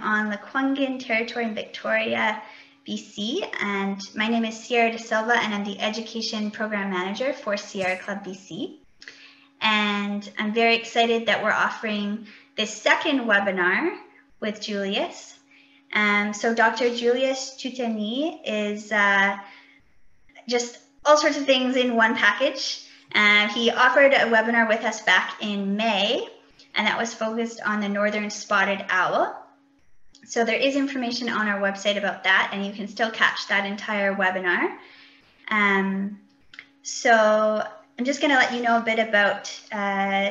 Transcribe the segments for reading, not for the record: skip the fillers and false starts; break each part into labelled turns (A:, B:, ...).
A: on the Kwangin territory in Victoria, BC, and my name is Sierra De Silva, and I'm the Education Program Manager for Sierra Club BC. And I'm very excited that we're offering this second webinar with Julius. So Dr. Julius Chutoni is just all sorts of things in one package. He offered a webinar with us back in May, and that was focused on the northern spotted owl. So there is information on our website about that, and you can still catch that entire webinar. So I'm just going to let you know a bit about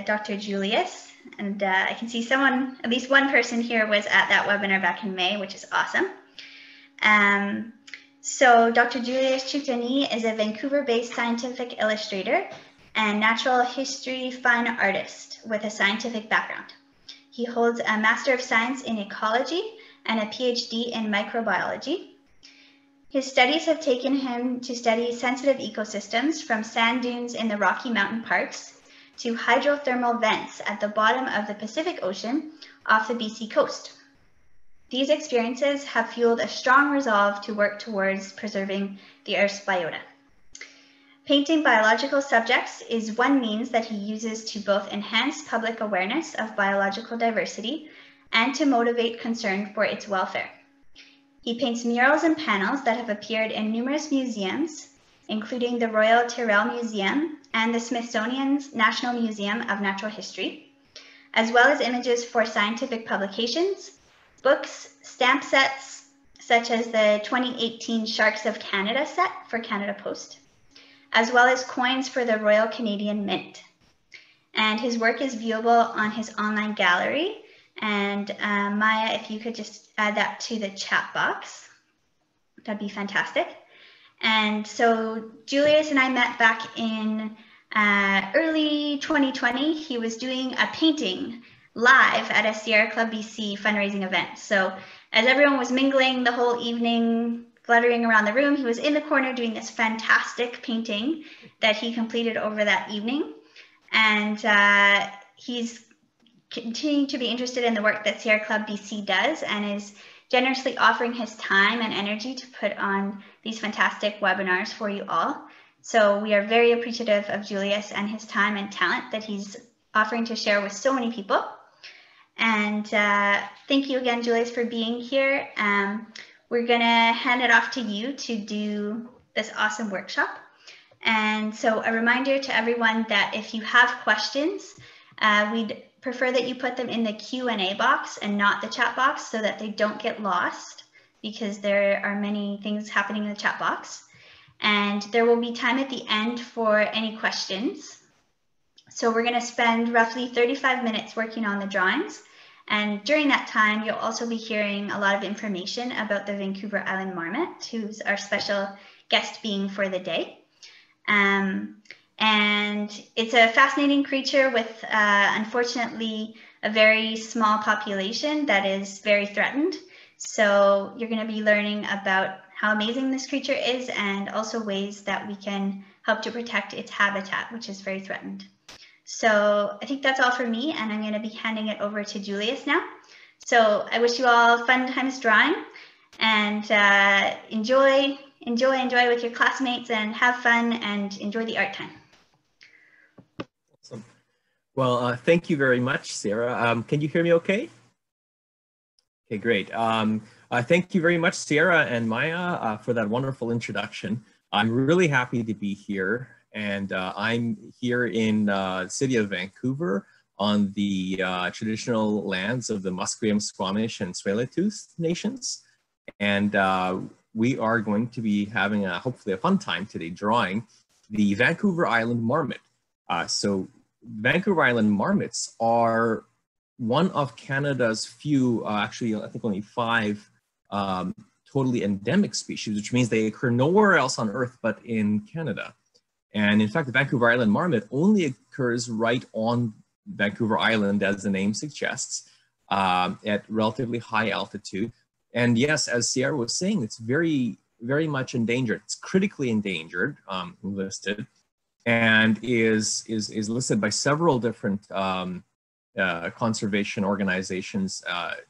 A: Dr. Julius, and I can see someone, at least one person here was at that webinar back in May, which is awesome. So Dr. Julius Chutoni is a Vancouver-based scientific illustrator and natural history fine artist with a scientific background. He holds a Master of Science in Ecology and a PhD in Microbiology. His studies have taken him to study sensitive ecosystems from sand dunes in the Rocky Mountain parks to hydrothermal vents at the bottom of the Pacific Ocean off the BC coast. These experiences have fueled a strong resolve to work towards preserving the Earth's biota. Painting biological subjects is one means that he uses to both enhance public awareness of biological diversity and to motivate concern for its welfare. He paints murals and panels that have appeared in numerous museums, including the Royal Tyrrell Museum and the Smithsonian's National Museum of Natural History, as well as images for scientific publications, books, stamp sets, such as the 2018 Sharks of Canada set for Canada Post, as well as coins for the Royal Canadian Mint. And his work is viewable on his online gallery. And Maya, if you could just add that to the chat box, that'd be fantastic. And so Julius and I met back in early 2020. He was doing a painting live at a Sierra Club BC fundraising event. So as everyone was mingling the whole evening, fluttering around the room, he was in the corner doing this fantastic painting that he completed over that evening. And he's continuing to be interested in the work that Sierra Club BC does and is generously offering his time and energy to put on these fantastic webinars for you all. So we are very appreciative of Julius and his time and talent that he's offering to share with so many people. And thank you again, Julius, for being here. We're going to hand it off to you to do this awesome workshop. And so a reminder to everyone that if you have questions, we'd prefer that you put them in the Q&A box and not the chat box so that they don't get lost, because there are many things happening in the chat box. And there will be time at the end for any questions. So we're going to spend roughly 35 minutes working on the drawings. And during that time, you'll also be hearing a lot of information about the Vancouver Island Marmot, who's our special guest being for the day. And it's a fascinating creature with, unfortunately, a very small population that is very threatened. So you're going to be learning about how amazing this creature is and also ways that we can help to protect its habitat, which is very threatened. So I think that's all for me, and I'm going to be handing it over to Julius now. So I wish you all fun times drawing, and enjoy with your classmates, and have fun and enjoy the art time.
B: Awesome. Well, thank you very much, Sarah. Can you hear me okay? Okay, great. Thank you very much, Sarah and Maya, for that wonderful introduction. I'm really happy to be here. And I'm here in the city of Vancouver on the traditional lands of the Musqueam, Squamish, and Tsleil-Waututh nations. And we are going to be having hopefully a fun time today drawing the Vancouver Island Marmot. So Vancouver Island Marmots are one of Canada's few, actually I think only 5 totally endemic species, which means they occur nowhere else on Earth but in Canada. And in fact, the Vancouver Island Marmot only occurs right on Vancouver Island, as the name suggests, at relatively high altitude. And yes, as Sierra was saying, it's very, very much endangered. It's critically endangered, listed, and is listed by several different conservation organizations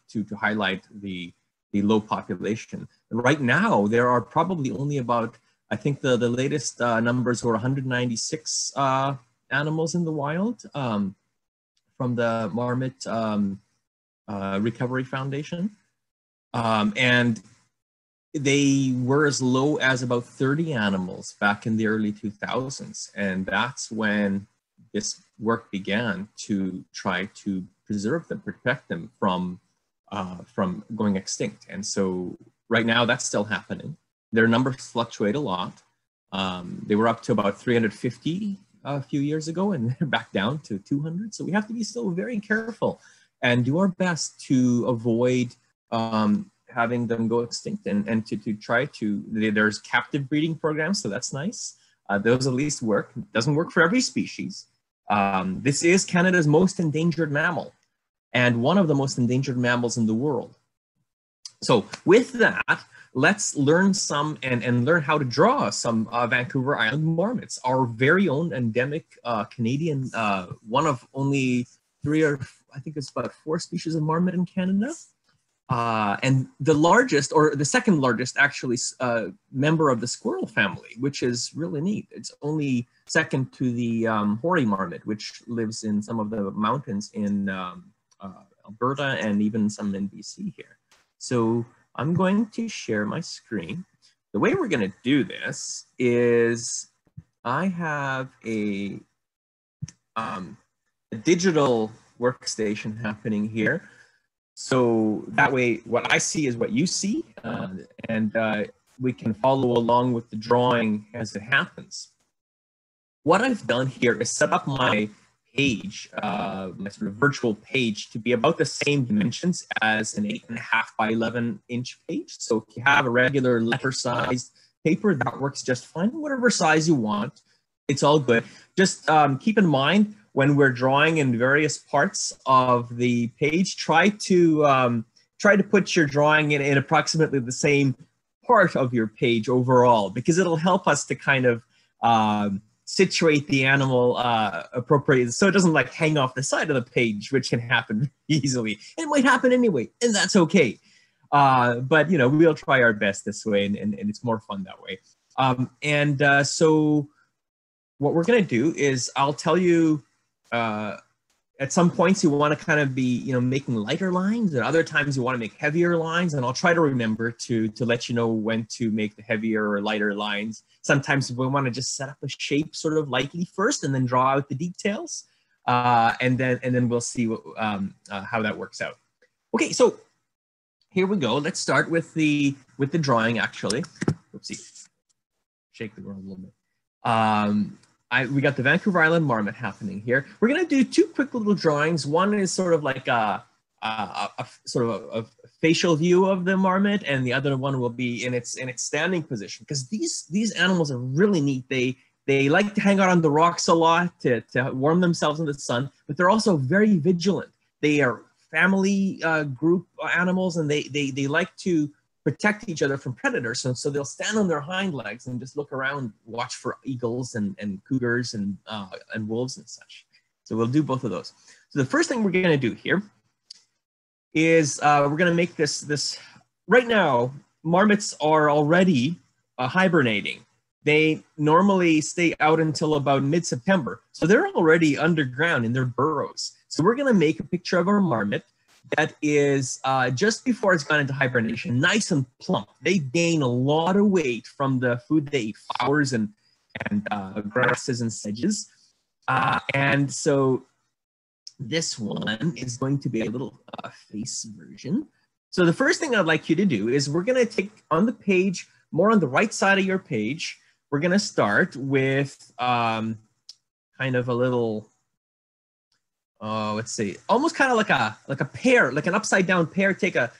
B: to highlight the low population. And right now, there are probably only about, I think the latest numbers were 196 animals in the wild from the Marmot Recovery Foundation. And they were as low as about 30 animals back in the early 2000s. And that's when this work began to try to preserve them, protect them from going extinct. And so right now that's still happening. Their numbers fluctuate a lot. They were up to about 350 a few years ago, and they're back down to 200. So we have to be still very careful and do our best to avoid having them go extinct, and to try to, there's captive breeding programs, so that's nice. Those at least work. It doesn't work for every species. This is Canada's most endangered mammal, and one of the most endangered mammals in the world. So with that, let's learn some and learn how to draw some Vancouver Island marmots, our very own endemic Canadian, one of only 3 or I think it's about 4 species of marmot in Canada. And the largest, or the second largest actually, member of the squirrel family, which is really neat. It's only second to the hoary marmot, which lives in some of the mountains in Alberta and even some in BC here. So I'm going to share my screen. The way we're going to do this is I have a digital workstation happening here. So that way, what I see is what you see, and we can follow along with the drawing as it happens. What I've done here is set up my page, my sort of virtual page, to be about the same dimensions as an 8.5 by 11 inch page. So if you have a regular letter-sized paper, that works just fine. Whatever size you want, it's all good. Just keep in mind, when we're drawing in various parts of the page, try to put your drawing in approximately the same part of your page overall, because it'll help us to kind of situate the animal appropriately, so it doesn't like hang off the side of the page, which can happen easily. It might happen anyway, and that's okay. But you know, we'll try our best this way, and it's more fun that way. So what we're gonna do is I'll tell you. At some points you want to kind of be, you know, making lighter lines, and other times you want to make heavier lines, and I'll try to remember to let you know when to make the heavier or lighter lines. Sometimes we want to just set up a shape sort of lightly first and then draw out the details, and then we'll see what, how that works out. Okay, so here we go. Let's start with the drawing actually. Oopsie, shake the ground a little bit. We got the Vancouver Island marmot happening here. We're gonna do 2 quick little drawings. One is sort of like a facial view of the marmot, and the other one will be in its standing position, because these animals are really neat. They like to hang out on the rocks a lot to warm themselves in the sun, but they're also very vigilant. They are family group animals, and they like to protect each other from predators. So they'll stand on their hind legs and just look around, watch for eagles and cougars and wolves and such. So we'll do both of those. So the first thing we're going to do here is we're going to make this. Right now, marmots are already hibernating. They normally stay out until about mid-September. So they're already underground in their burrows. So we're going to make a picture of our marmot that is just before it's gone into hibernation, nice and plump. They gain a lot of weight from the food they eat, flowers and grasses and sedges. And so this one is going to be a little face version. So the first thing I'd like you to do is we're going to take on the page, more on the right side of your page, we're going to start with kind of a little, let's see, almost kind of like a pear, like an upside down pear. Take a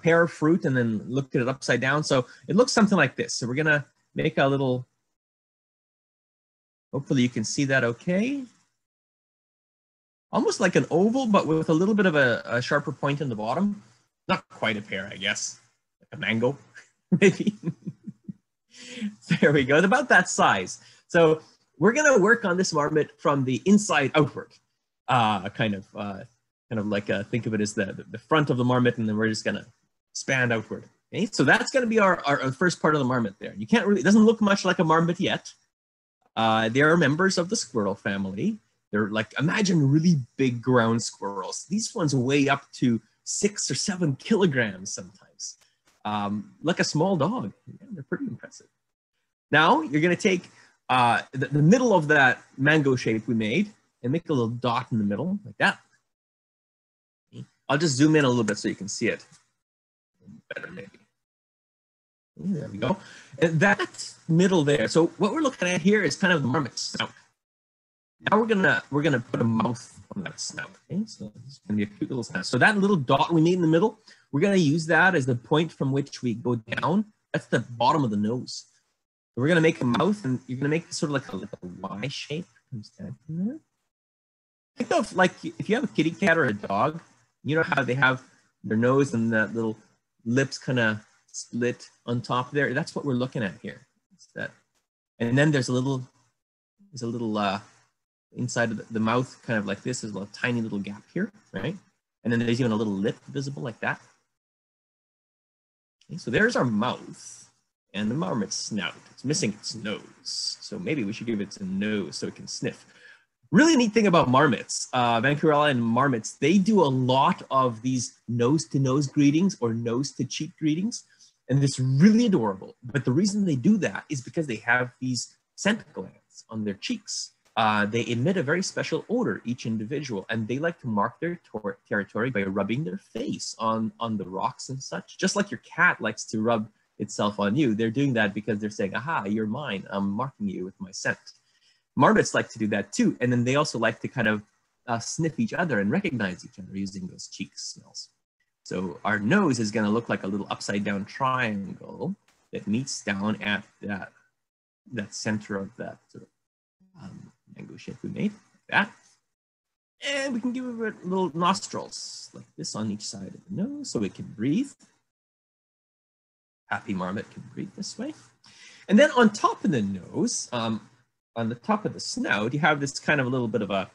B: pear of fruit and then look at it upside down. So it looks something like this. So we're gonna make a little, hopefully you can see that okay. Almost like an oval, but with a little bit of a sharper point in the bottom. Not quite a pear, I guess. Like a mango, maybe. There we go, about that size. So we're gonna work on this marmot from the inside outward. kind of like think of it as the front of the marmot, and then we're just gonna expand outward. Okay, so that's gonna be our first part of the marmot there. You can't really, it doesn't look much like a marmot yet. They are members of the squirrel family. They're like, imagine really big ground squirrels. These ones weigh up to 6 or 7 kilograms sometimes, like a small dog. Yeah, they're pretty impressive. Now you're gonna take the middle of that mango shape we made and make a little dot in the middle like that. I'll just zoom in a little bit so you can see it better maybe. There we go. And that middle there. So what we're looking at here is kind of the marmot snout. Now we're gonna put a mouth on that snout. Okay, so it's gonna be a cute little snout. So that little dot we made in the middle, we're gonna use that as the point from which we go down. That's the bottom of the nose. So we're gonna make a mouth, and you're gonna make sort of like a Y shape. Comes down from there. Think of like if you have a kitty cat or a dog, you know how they have their nose and that little lips kind of split on top there. That's what we're looking at here. It's that, and then there's a little inside of the mouth, kind of like this. There's a little tiny little gap here, right? And then there's even a little lip visible like that. Okay, so there's our mouth and the marmot's snout. It's missing its nose, so maybe we should give it a nose so it can sniff. Really neat thing about marmots, Vancouver Island marmots, they do a lot of these nose-to-nose greetings or nose-to-cheek greetings, and it's really adorable. But the reason they do that is because they have these scent glands on their cheeks. They emit a very special odor, each individual, and they like to mark their territory by rubbing their face on the rocks and such. Just like your cat likes to rub itself on you, they're doing that because they're saying, aha, you're mine, I'm marking you with my scent. Marmots like to do that too, and then they also like to kind of sniff each other and recognize each other using those cheek smells. So our nose is going to look like a little upside down triangle that meets down at that center of that sort of mango shape we made, like that. And we can give it little nostrils like this on each side of the nose so it can breathe. Happy marmot can breathe this way. And then on top of the nose, on the top of the snout, you have this kind of a little bit of a,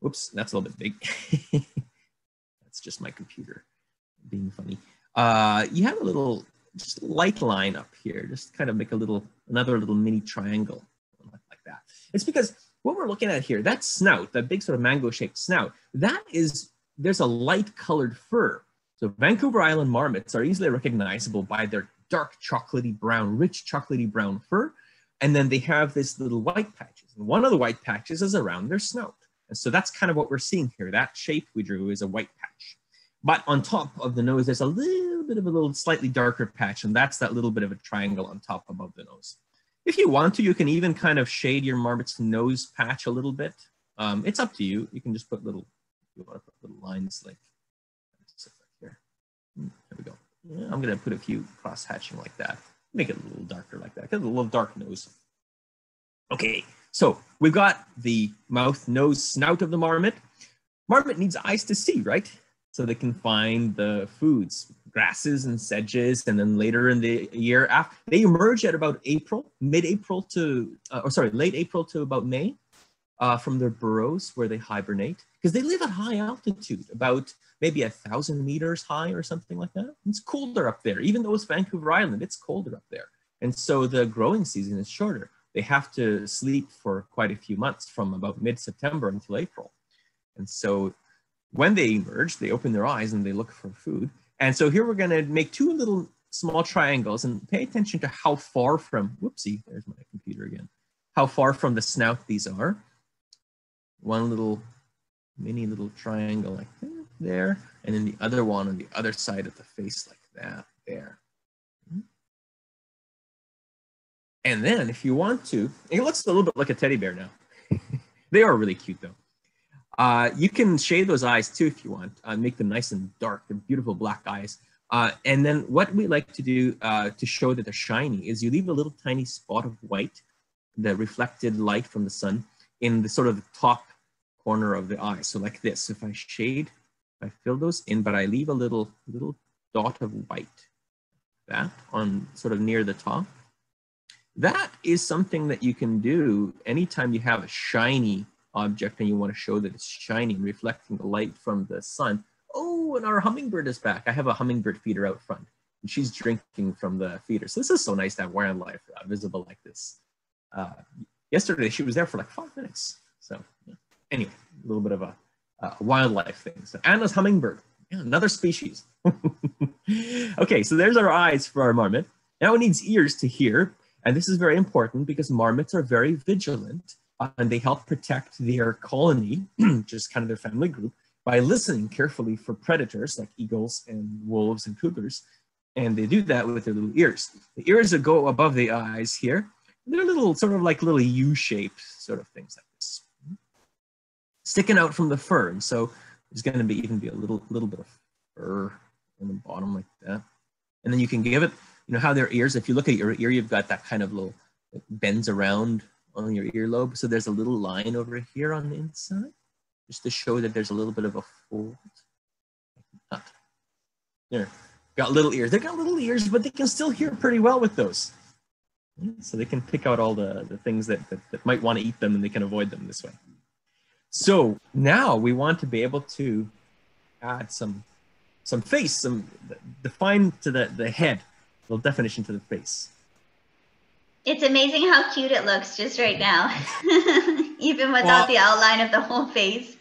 B: whoops, that's a little bit big. That's just my computer being funny. You have a little, just light line up here, just kind of make another little mini triangle like that. It's because what we're looking at here, that snout, that big sort of mango-shaped snout, there's a light colored fur. So Vancouver Island marmots are easily recognizable by their dark chocolatey brown, rich chocolatey brown fur. And then they have this little white patches. And one of the white patches is around their snout. And so that's kind of what we're seeing here. That shape we drew is a white patch. But on top of the nose, there's a little bit of a little slightly darker patch. And that's that little bit of a triangle on top above the nose. If you want to, you can even kind of shade your marmot's nose patch a little bit. It's up to you. You can just put little, you want to put little lines like here. There we go. Yeah, I'm going to put a few cross hatching like that. Make it a little darker like that, because a little dark nose. Okay, so we've got the mouth, nose, snout of the marmot. Marmot needs eyes to see, right? So they can find the foods, grasses and sedges, and then later in the year, after they emerge at about April, mid-April to, late April to about May, from their burrows where they hibernate, because they live at high altitude, about maybe 1,000 meters high or something like that. It's colder up there. Even though it's Vancouver Island, it's colder up there. And so the growing season is shorter. They have to sleep for quite a few months from about mid-September until April. And so when they emerge, they open their eyes and they look for food. And so here we're going to make two little small triangles and pay attention to how far from, whoopsie, there's my computer again, how far from the snout these are. One little mini little triangle like that, there, and then the other one on the other side of the face like that, there. And then if you want to, it looks a little bit like a teddy bear now. They are really cute though. You can shade those eyes too if you want, make them nice and dark, they're beautiful black eyes. And then what we like to do to show that they're shiny is you leave a little tiny spot of white, the reflected light from the sun, in the sort of the top corner of the eye. So like this, if I shade, I fill those in, but I leave a little dot of white, that on sort of near the top. That is something that you can do anytime you have a shiny object and you want to show that it's shining, reflecting the light from the sun. Oh, and our hummingbird is back. I have a hummingbird feeder out front, and she's drinking from the feeder. So this is so nice to have wildlife visible like this. Yesterday, she was there for like 5 minutes. So yeah. Anyway, a little bit of a wildlife thing. So Anna's hummingbird, yeah, another species. Okay, so there's our eyes for our marmot. Now it needs ears to hear. And this is very important because marmots are very vigilant and they help protect their colony, just kind of their family group, by listening carefully for predators like eagles and wolves and cougars. And they do that with their little ears. The ears that go above the eyes here, they're little, sort of like little U-shaped sort of things like this, sticking out from the fur. And so there's going to even be a little bit of fur on the bottom like that. And then you can give it, you know how their ears, if you look at your ear, you've got that kind of little, it bends around on your earlobe. So there's a little line over here on the inside, just to show that there's a little bit of a fold. There, got little ears. They got little ears, but they can still hear pretty well with those. So they can pick out all the things that might want to eat them, and they can avoid them this way. So now we want to be able to add some face, define to the head, a little definition to the face.
A: It's amazing how cute it looks just right now, even without the outline of the whole face.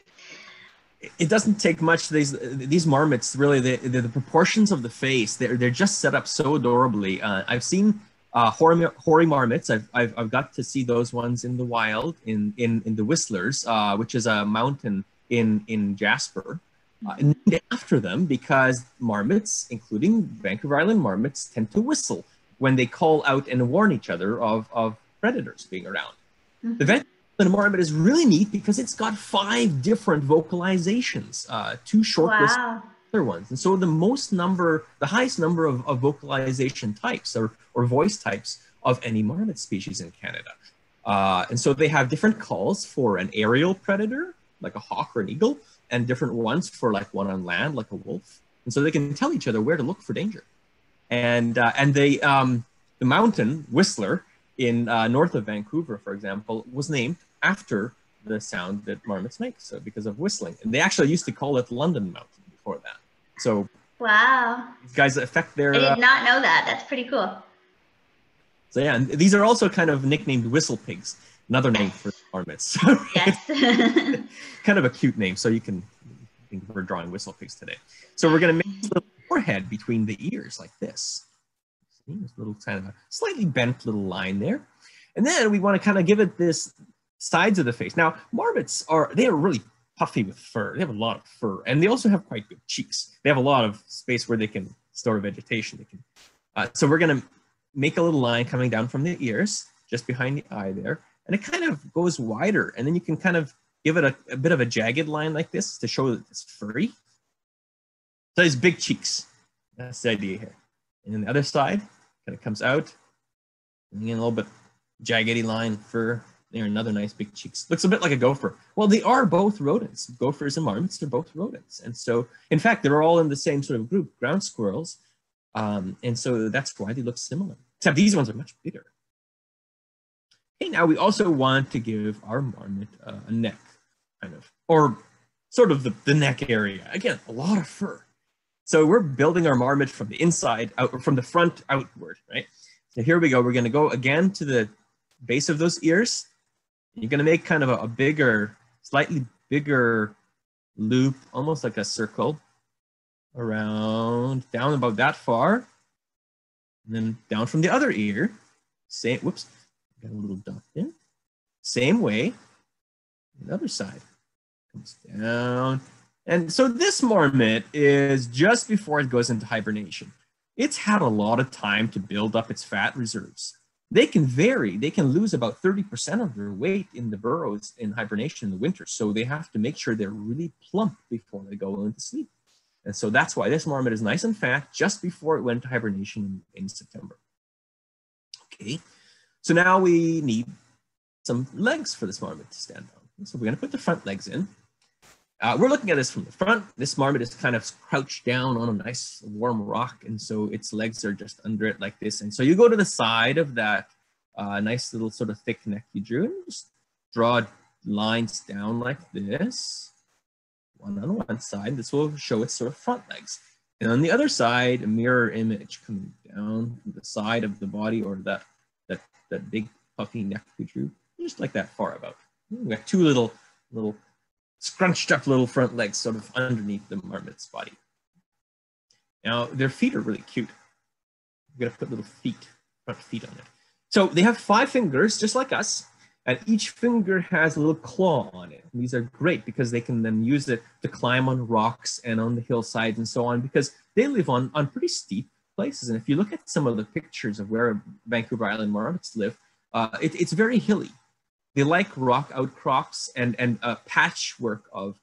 B: It doesn't take much. These marmots, really, the proportions of the face, they're just set up so adorably. I've seen hoary marmots. I've got to see those ones in the wild in the Whiskers, which is a mountain in Jasper, named after them because marmots, including Vancouver Island marmots, tend to whistle when they call out and warn each other of predators being around. Mm-hmm. The Vancouver Island marmot is really neat because it's got 5 different vocalizations, 2 short whistle other ones. And so the highest number of vocalization types or voice types of any marmot species in Canada. And so they have different calls for an aerial predator, like a hawk or an eagle, and different ones for like one on land, like a wolf. And so they can tell each other where to look for danger. And the mountain, Whistler, in north of Vancouver, for example, was named after the sound that marmots make, so because of whistling. And they actually used to call it London Mountain before that. So
A: wow,
B: these guys affect their...
A: I did not know that. That's pretty cool.
B: So yeah, and these are also kind of nicknamed whistle pigs, another name for marmots.
A: Yes.
B: Kind of a cute name, so you can think we're drawing whistle pigs today. So we're going to make a little forehead between the ears like this. See, this little kind of a slightly bent little line there. And then we want to kind of give it this sides of the face. Now, marmots they are really puffy with fur. They have a lot of fur, and they also have quite good cheeks. They have a lot of space where they can store vegetation. They can, so we're going to make a little line coming down from the ears, just behind the eye there, and it kind of goes wider. And then you can kind of give it a bit of a jagged line like this to show that it's furry. So these big cheeks. That's the idea here. And then the other side kind of comes out, and again, a little bit jaggedy line for there. Another nice big cheeks. Looks a bit like a gopher. Well, they are both rodents. Gophers and marmots, they're both rodents. And so, in fact, they're all in the same sort of group, ground squirrels. And so that's why they look similar, except these ones are much bigger. Okay, now we also want to give our marmot a neck, kind of, or sort of the neck area. Again, a lot of fur. So we're building our marmot from the inside out, or from the front outward, right? So here we go. We're going to go again to the base of those ears. You're going to make kind of a bigger, slightly bigger loop, almost like a circle around, down about that far. And then down from the other ear. Same, whoops, got a little dot there. Same way, the other side comes down. And so this marmot is just before it goes into hibernation. It's had a lot of time to build up its fat reserves. They can vary. They can lose about 30% of their weight in the burrows in hibernation in the winter. So they have to make sure they're really plump before they go into sleep. And so that's why this marmot is nice and fat just before it went to hibernation in September. Okay, so now we need some legs for this marmot to stand on. So we're going to put the front legs in. We're looking at this from the front. This marmot is kind of crouched down on a nice warm rock, and so its legs are just under it like this. And so you go to the side of that nice little sort of thick neck you drew, and just draw lines down like this, one on one side. This will show its sort of front legs. And on the other side, a mirror image coming down from the side of the body, or that big puffy neck we drew, just like that far about. We got two little scrunched up little front legs sort of underneath the marmot's body. Now, their feet are really cute. We're gonna put little feet, front feet on it. So they have 5 fingers, just like us, and each finger has a little claw on it. And these are great because they can then use it to climb on rocks and on the hillsides and so on, because they live on pretty steep places. And if you look at some of the pictures of where Vancouver Island marmots live, it's very hilly. They like rock outcrops and a patchwork of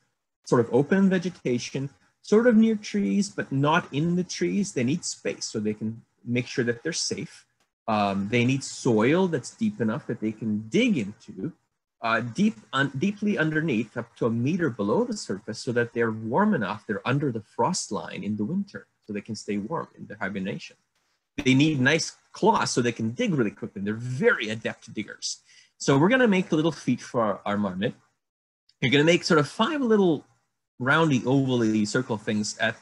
B: sort of open vegetation, sort of near trees, but not in the trees. They need space so they can make sure that they're safe. They need soil that's deep enough that they can dig into, deeply underneath, up to 1 meter below the surface, so that they're warm enough. They're under the frost line in the winter, so they can stay warm in their hibernation. They need nice claws so they can dig really quickly. They're very adept diggers. So we're gonna make little feet for our marmot. You're gonna make sort of 5 little roundy, ovally circle things at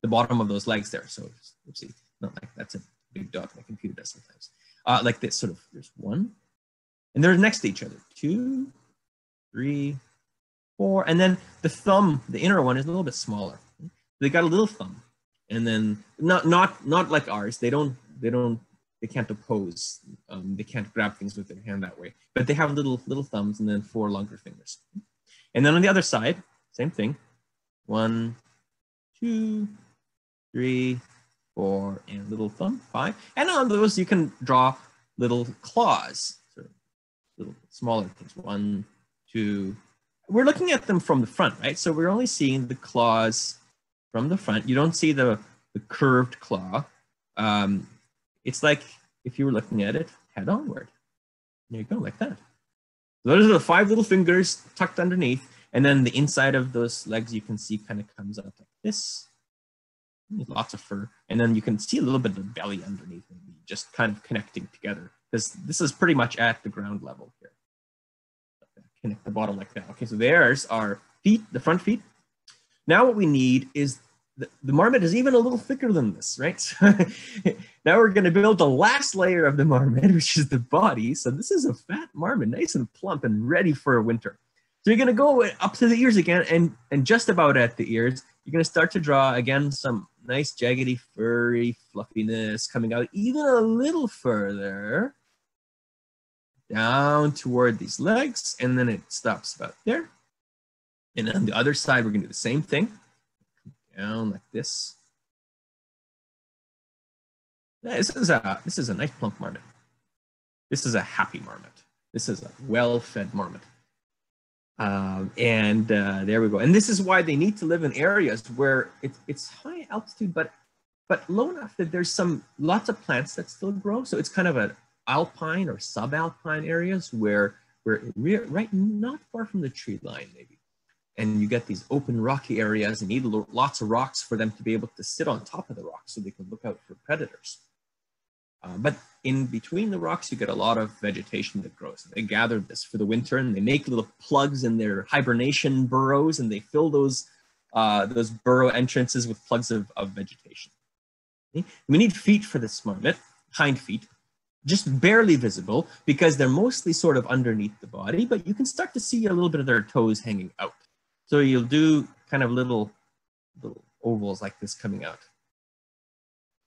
B: the bottom of those legs there. So, oopsie, not like that's a big dot. My computer does sometimes. Like this, sort of, there's 1. And they're next to each other. 2, 3, 4. And then the thumb, the inner one, is a little bit smaller. They got a little thumb. And then, not like ours. They can't oppose. They can't grab things with their hand that way. But they have little thumbs and then 4 longer fingers. And then on the other side, same thing. 1, 2, 3, 4, and little thumb, 5. And on those, you can draw little claws, sort of little smaller things. 1, 2. We're looking at them from the front, right? So we're only seeing the claws from the front. You don't see the curved claw. It's like if you were looking at it head onward. There you go, like that. Those are the 5 little fingers tucked underneath. And then the inside of those legs you can see kind of comes up like this. Lots of fur. And then you can see a little bit of the belly underneath, maybe just kind of connecting together. This is pretty much at the ground level here. Connect the bottom like that. Okay, so there's our feet, the front feet. Now what we need is, the marmot is even a little thicker than this, right? Now we're going to build the last layer of the marmot, which is the body. So this is a fat marmot, nice and plump and ready for winter. So you're going to go up to the ears again, and just about at the ears, you're going to start to draw, again, some nice jaggedy, furry fluffiness coming out even a little further down toward these legs, and then it stops about there. And on the other side, we're going to do the same thing. Down like this. This is a nice plump marmot. This is a happy marmot. This is a well-fed marmot. There we go. And this is why they need to live in areas where it's high altitude, but low enough that there's lots of plants that still grow. So it's kind of an alpine or subalpine areas where right not far from the tree line maybe. And you get these open rocky areas and need lots of rocks for them to be able to sit on top of the rocks so they can look out for predators. But in between the rocks, you get a lot of vegetation that grows. They gather this for the winter and they make little plugs in their hibernation burrows, and they fill those burrow entrances with plugs of vegetation. Okay? We need feet for this marmot, hind feet, just barely visible because they're mostly sort of underneath the body, but you can start to see a little bit of their toes hanging out. So you'll do kind of little ovals like this coming out.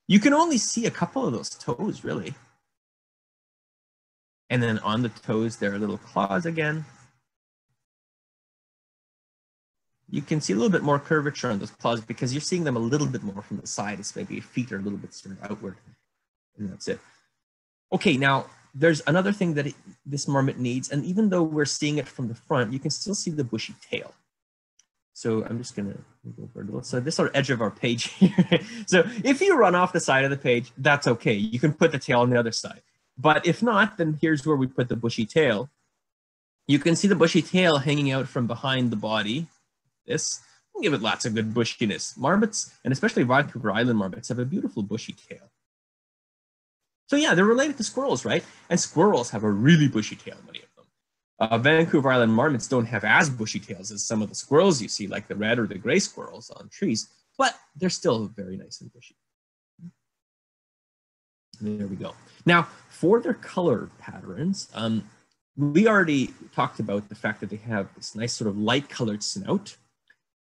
B: You can only see a couple of those toes, really. And then on the toes, there are little claws again. You can see a little bit more curvature on those claws because you're seeing them a little bit more from the side. It's maybe feet are a little bit sort of outward, and that's it. Okay, now there's another thing that this marmot needs, and even though we're seeing it from the front, you can still see the bushy tail. So I'm just gonna go over a little. So this is our edge of our page here. So if you run off the side of the page, that's okay. You can put the tail on the other side. But if not, then here's where we put the bushy tail. You can see the bushy tail hanging out from behind the body. This will give it lots of good bushiness. Marmots, and especially Vancouver Island marmots, have a beautiful bushy tail. So yeah, they're related to squirrels, right? And squirrels have a really bushy tail, many of them. Vancouver Island marmots don't have as bushy tails as some of the squirrels you see, like the red or the gray squirrels on trees, but they're still very nice and bushy. There we go. Now, for their color patterns, we already talked about the fact that they have this nice sort of light colored snout.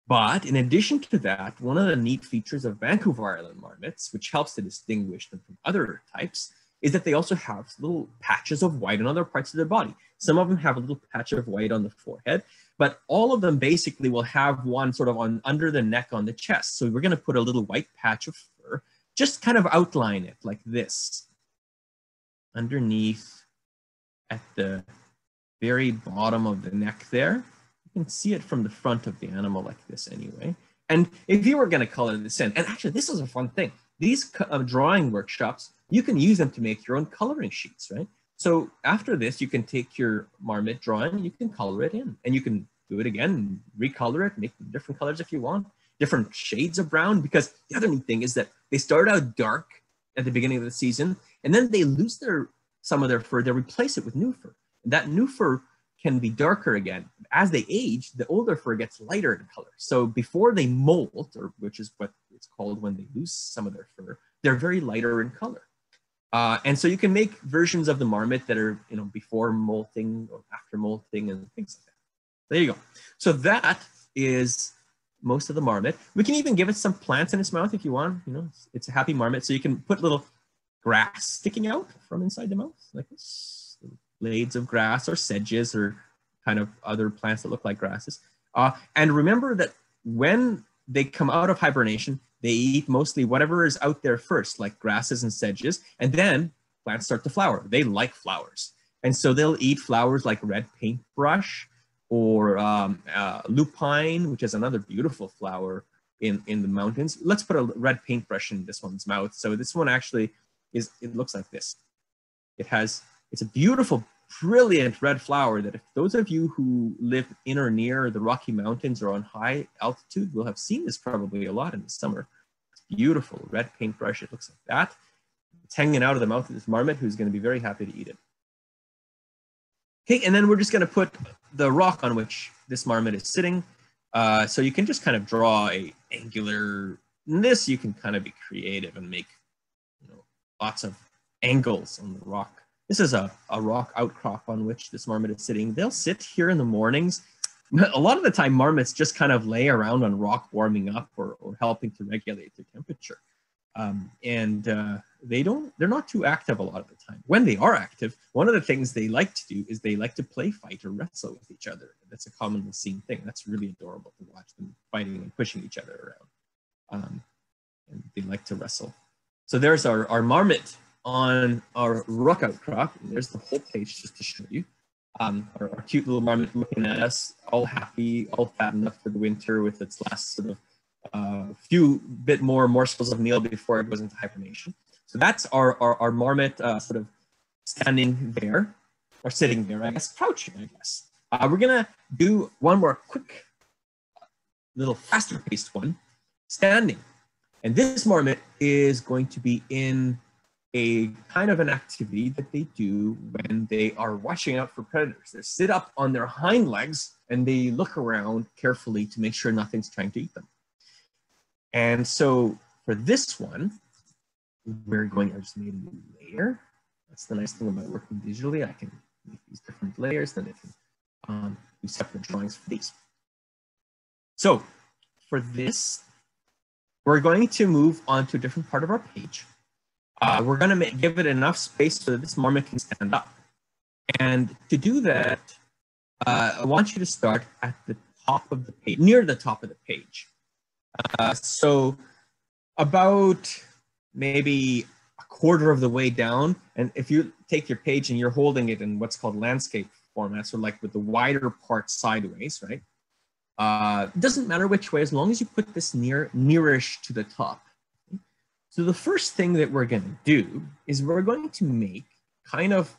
B: But in addition to that, one of the neat features of Vancouver Island marmots, which helps to distinguish them from other types, is that they also have little patches of white on other parts of their body. Some of them have a little patch of white on the forehead, but all of them basically will have one sort of on under the neck on the chest. So we're going to put a little white patch of fur, just kind of outline it like this. Underneath at the very bottom of the neck there. You can see it from the front of the animal like this anyway. And if you were going to color this in, and actually this is a fun thing, these drawing workshops, you can use them to make your own coloring sheets, right? So after this, you can take your marmot drawing, you can color it in, and you can do it again, recolor it, make different colors if you want, different shades of brown, because the other neat thing is that they start out dark at the beginning of the season, and then they lose some of their fur, they replace it with new fur. And that new fur can be darker again. As they age, the older fur gets lighter in color. So before they molt, or which is what it's called when they lose some of their fur, they're very lighter in color. And so you can make versions of the marmot that are, you know, before molting or after molting and things like that. There you go. So that is most of the marmot. We can even give it some plants in its mouth if you want. You know, it's a happy marmot. So you can put little grass sticking out from inside the mouth like this. Blades of grass or sedges or kind of other plants that look like grasses. And remember that when they come out of hibernation, they eat mostly whatever is out there first, like grasses and sedges, and then plants start to flower. They like flowers. And so they'll eat flowers like red paintbrush or lupine, which is another beautiful flower in the mountains. Let's put a red paintbrush in this one's mouth. So this one actually it looks like this. It's a beautiful, brilliant red flower that if those of you who live in or near the Rocky Mountains or on high altitude will have seen this probably a lot in the summer. It's beautiful, red paintbrush, it looks like that. It's hanging out of the mouth of this marmot who's going to be very happy to eat it. Okay, and then we're just going to put the rock on which this marmot is sitting. So you can just kind of draw a angular, in this you can kind of be creative and make, you know, lots of angles on the rock. This is a rock outcrop on which this marmot is sitting. They'll sit here in the mornings. A lot of the time, marmots just kind of lay around on rock warming up or helping to regulate their temperature. They're not too active a lot of the time. When they are active, one of the things they like to do is they like to play fight or wrestle with each other. That's a commonly seen thing. That's really adorable to watch them fighting and pushing each other around. And they like to wrestle. So there's our marmot on our rock outcrop. There's the whole page just to show you. Our cute little marmot looking at us, all happy, all fat enough for the winter with its last sort of few bit more morsels of meal before it goes into hibernation. So that's our marmot sort of standing there, or sitting there, I guess, crouching, I guess. We're gonna do one more quick, little faster paced one, standing. And this marmot is going to be in a kind of an activity that they do when they are watching out for predators. They sit up on their hind legs and they look around carefully to make sure nothing's trying to eat them. And so for this one, I just made a new layer. That's the nice thing about working visually. I can make these different layers, then I can do separate drawings for these. So for this, we're going to move on to a different part of our page. We're going to give it enough space so that this marmot can stand up. And to do that, I want you to start at the top of the page, near the top of the page. So about maybe a quarter of the way down. And if you take your page and you're holding it in what's called landscape format, so like with the wider part sideways, right? It doesn't matter which way, as long as you put this nearish to the top. So the first thing that we're going to do is we're going to make kind of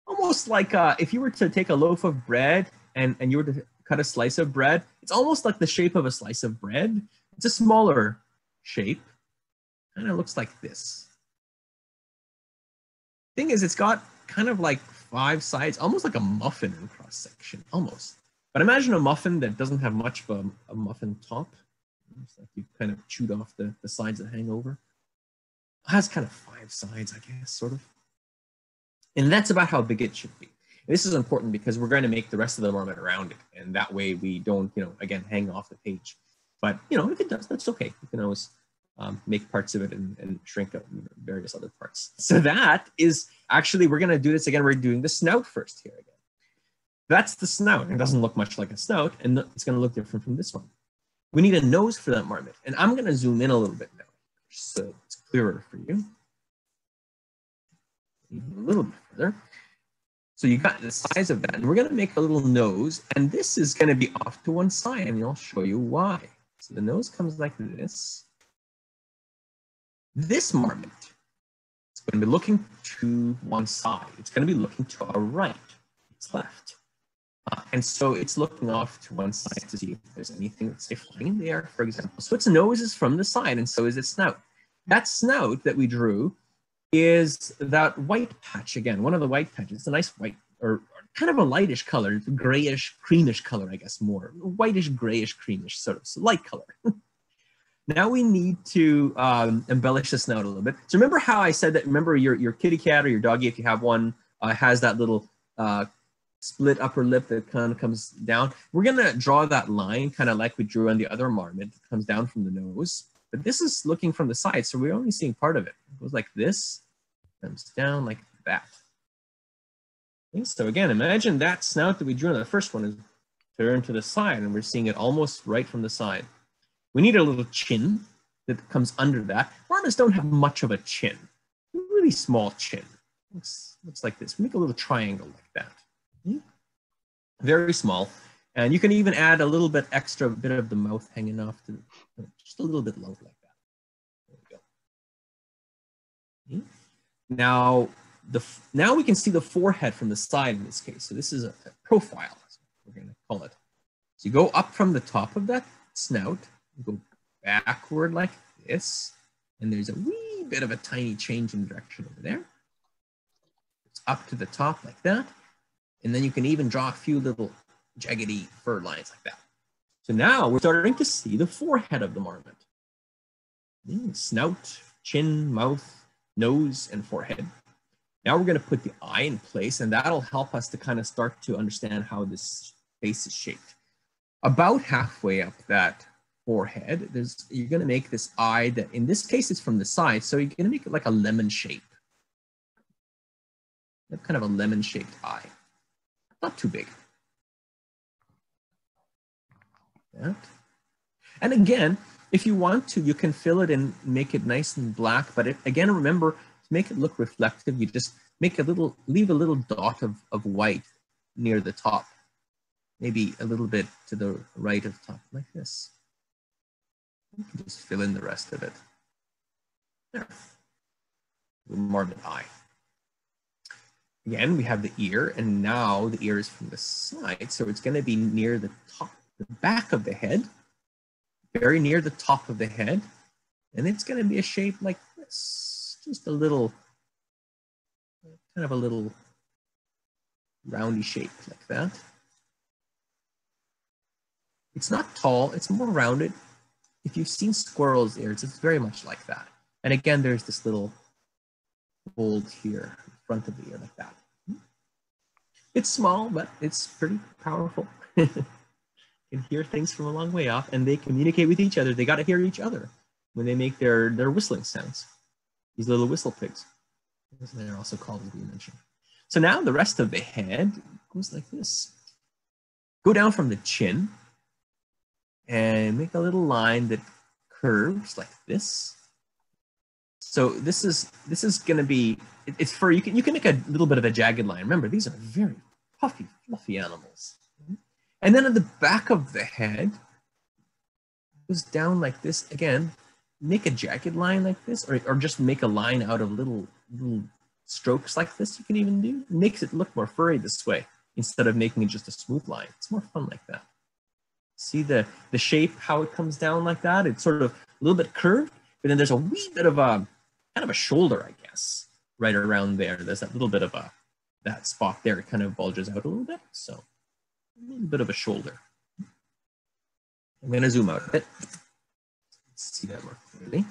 B: almost like if you were to take a loaf of bread and you were to cut a slice of bread, it's almost like the shape of a slice of bread. It's a smaller shape. Kind of looks like this. Thing is, it's got kind of like 5 sides, almost like a muffin in cross section, almost. But imagine a muffin that doesn't have much of a muffin top. It's like you kind of chewed off the sides that hang over. It has kind of 5 sides, I guess, sort of. And that's about how big it should be. And this is important because we're going to make the rest of the marmot around it. And that way we don't, again, hang off the page. But, if it does, that's okay. You can always make parts of it and shrink out various other parts. So that is actually, we're going to do this again. We're doing the snout first here again. That's the snout. It doesn't look much like a snout, and it's going to look different from this one. We need a nose for that marmot. And I'm going to zoom in a little bit now so it's clearer for you. Even a little bit further. So you got the size of that, and we're going to make a little nose, and this is going to be off to one side, and I'll show you why. So the nose comes like this. This marmot is going to be looking to one side. It's going to be looking to our right. It's left. And so it's looking off to one side to see if there's anything that's flying there, for example. So its nose is from the side, and so is its snout. That snout that we drew is that white patch again, one of the white patches. It's a nice white, or kind of a lightish color. It's a grayish, creamish color, I guess, more. Whitish, grayish, creamish, sort of, so light color. Now we need to embellish the snout a little bit. So remember how I said that, remember your kitty cat or your doggy, if you have one, has that little split upper lip that kind of comes down. We're gonna draw that line kind of like we drew on the other marmot. It comes down from the nose, but this is looking from the side, so we're only seeing part of it. It goes like this, comes down like that. Okay, so again, imagine that snout that we drew on the first one is turned to the side, and we're seeing it almost right from the side. We need a little chin that comes under that. Marmots don't have much of a chin, a really small chin. Looks like this. Make a little triangle like that. Very small, and you can even add a little bit extra bit of the mouth hanging off to just a little bit low like that. There we go. Now we can see the forehead from the side in this case. So this is a profile, that's what we're going to call it. So you go up from the top of that snout, you go backward like this, and there's a wee bit of a tiny change in direction over there. It's up to the top like that. And then you can even draw a few little jaggedy fur lines like that. So now we're starting to see the forehead of the marmot. Snout, chin, mouth, nose, and forehead. Now we're going to put the eye in place, and that'll help us to kind of start to understand how this face is shaped. About halfway up that forehead, you're going to make this eye that, in this case, is from the side. So you're going to make it like a lemon shape. Kind of a lemon-shaped eye. Not too big. That. And again, if you want to, you can fill it and make it nice and black. But again, remember, to make it look reflective, you just make leave a little dot of white near the top. Maybe a little bit to the right of the top, like this. You can just fill in the rest of it. There. Marmot eye. Again, we have the ear, and now the ear is from the side, so it's going to be near the top, the back of the head, very near the top of the head, and it's going to be a shape like this, just a little, kind of a little roundy shape like that. It's not tall, it's more rounded. If you've seen squirrels' ears, it's very much like that. And again, there's this little fold here in front of the ear like that. It's small, but it's pretty powerful. You can hear things from a long way off, and they communicate with each other. They got to hear each other when they make their whistling sounds. These little whistle pigs, as they're also called, as we mentioned. So now the rest of the head goes like this. Go down from the chin and make a little line that curves like this. So this is going to be, it's fur. You can make a little bit of a jagged line. Remember, these are very puffy, fluffy animals. And then at the back of the head, goes down like this. Again, make a jagged line like this, or just make a line out of little strokes like this. You can even do. It makes it look more furry this way instead of making it just a smooth line. It's more fun like that. See the shape, how it comes down like that? It's sort of a little bit curved, but then there's a wee bit of a kind of a shoulder, I guess, right around there. There's that little bit of a that spot there, it kind of bulges out a little bit. So a little bit of a shoulder. I'm going to zoom out a bit. Let's see that more clearly.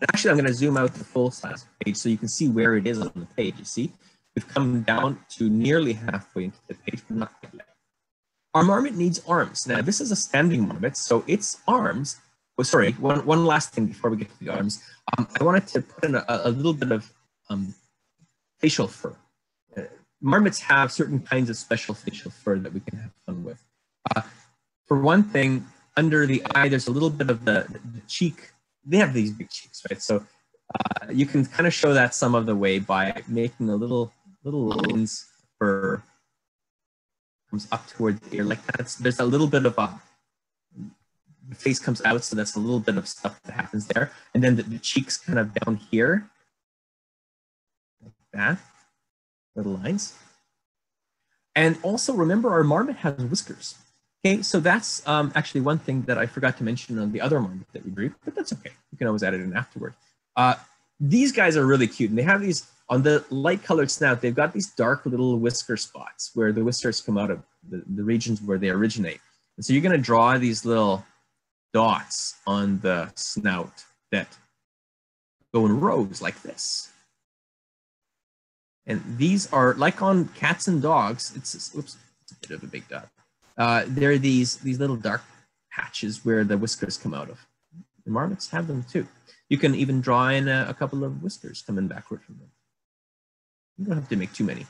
B: And actually, I'm going to zoom out the full size page so you can see where it is on the page. You see, we've come down to nearly halfway into the page, but not quite yet. Our marmot needs arms. Now, this is a standing marmot, so its arms, oh, sorry, one last thing before we get to the arms. I wanted to put in a little bit of facial fur. Marmots have certain kinds of special facial fur that we can have fun with. For one thing, under the eye, there's a little bit of the cheek. They have these big cheeks, right? So you can kind of show that some of the way by making a little lines for comes up towards the ear like that. There's a little bit of the face comes out, so that's a little bit of stuff that happens there. And then the cheeks kind of down here, like that, little lines. And also remember, our marmot has whiskers. Okay, so that's actually one thing that I forgot to mention on the other marmot that we drew, but that's okay. You can always add it in afterward. These guys are really cute, and they have these, on the light colored snout, they've got these dark little whisker spots where the whiskers come out of the regions where they originate. And so you're gonna draw these little dots on the snout that go in rows like this. And these are, like on cats and dogs, it's a bit of a big dot. There are these little dark patches where the whiskers come out of. The marmots have them too. You can even draw in a couple of whiskers coming backward from them. You don't have to make too many.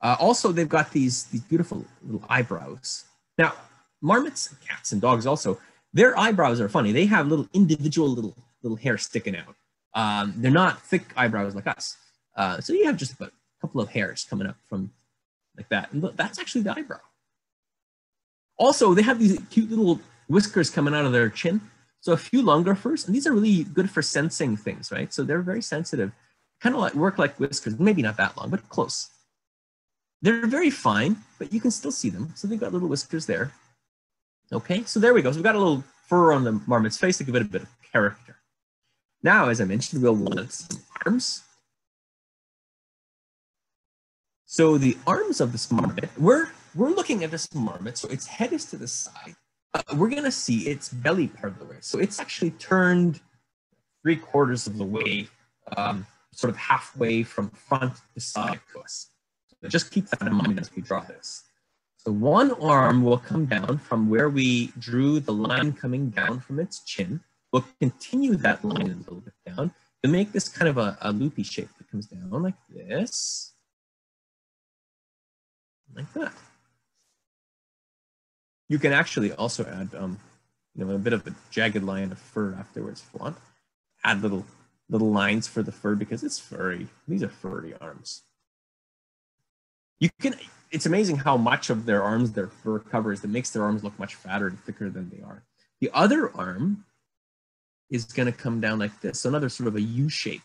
B: Also, they've got these beautiful little eyebrows. Now, marmots, cats, and dogs also, their eyebrows are funny. They have little individual little hair sticking out. They're not thick eyebrows like us. So you have just a couple of hairs coming up from like that. And look, that's actually the eyebrow. Also, they have these cute little whiskers coming out of their chin. So a few longer furs, and these are really good for sensing things, right? So they're very sensitive, kind of like work like whiskers, maybe not that long, but close. They're very fine, but you can still see them. So they've got little whiskers there. Okay, so there we go. So we've got a little fur on the marmot's face to give it a bit of character. Now, as I mentioned, we'll want some arms. So the arms of this marmot, we're looking at this marmot, so its head is to the side. We're gonna see its belly part of the way. So it's actually turned 3/4 of the way, sort of halfway from front to side to us. So just keep that in mind as we draw this. So one arm will come down from where we drew the line coming down from its chin. We'll continue that line a little bit down to make this kind of a loopy shape that comes down like this. Like that. You can actually also add, a bit of a jagged line of fur afterwards if you want. Add little lines for the fur because it's furry. These are furry arms. It's amazing how much of their arms their fur covers that makes their arms look much fatter and thicker than they are. The other arm is going to come down like this. So another sort of a U shape.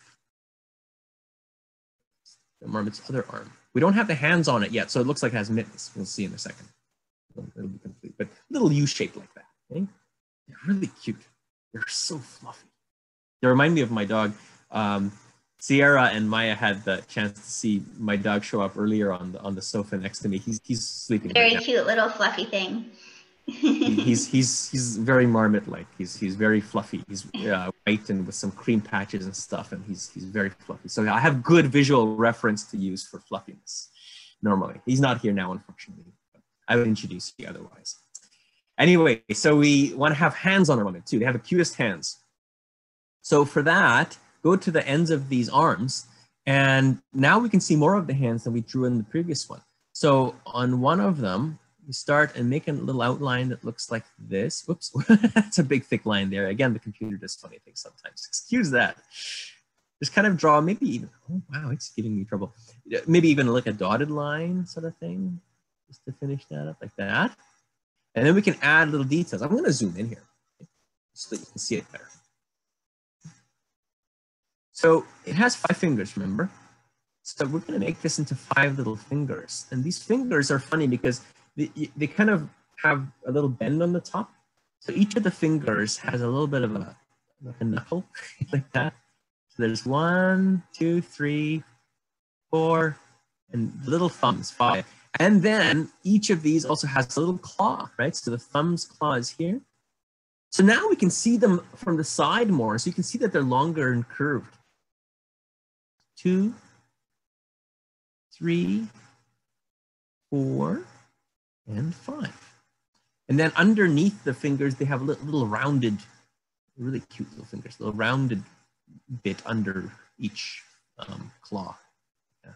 B: The marmot's other arm. We don't have the hands on it yet, so it looks like it has mittens. We'll see in a second. It'll be complete, but little U shape like that. Okay? They're really cute. They're so fluffy. They remind me of my dog. Sierra and Maya had the chance to see my dog show up earlier on the sofa next to me. He's sleeping.
A: Very
B: right
A: cute little fluffy thing.
B: he's very marmot-like. He's very fluffy. He's white and with some cream patches and stuff, and he's very fluffy. So I have good visual reference to use for fluffiness. Normally, he's not here now, unfortunately. I would introduce you otherwise. Anyway, so we want to have hands on our marmot too. They have the cutest hands. So for that, go to the ends of these arms, and now we can see more of the hands than we drew in the previous one. So on one of them, we start and make a little outline that looks like this. Whoops, that's a big thick line there. Again, the computer does funny things sometimes. Excuse that. Just kind of draw, maybe even, oh wow, it's giving me trouble. Maybe even like a dotted line sort of thing, just to finish that up like that. And then we can add little details. I'm gonna zoom in here so that you can see it better. So it has 5 fingers, remember? So we're gonna make this into 5 little fingers. And these fingers are funny because they kind of have a little bend on the top. So each of the fingers has a little bit of a knuckle like that. So there's 1, 2, 3, 4, And the little thumbs, 5. And then each of these also has a little claw, right? So the thumb's claw is here. So now we can see them from the side more. So you can see that they're longer and curved. 2, 3, 4, and 5. And then underneath the fingers, they have a little rounded, really cute little fingers, a little rounded bit under each claw. Yeah.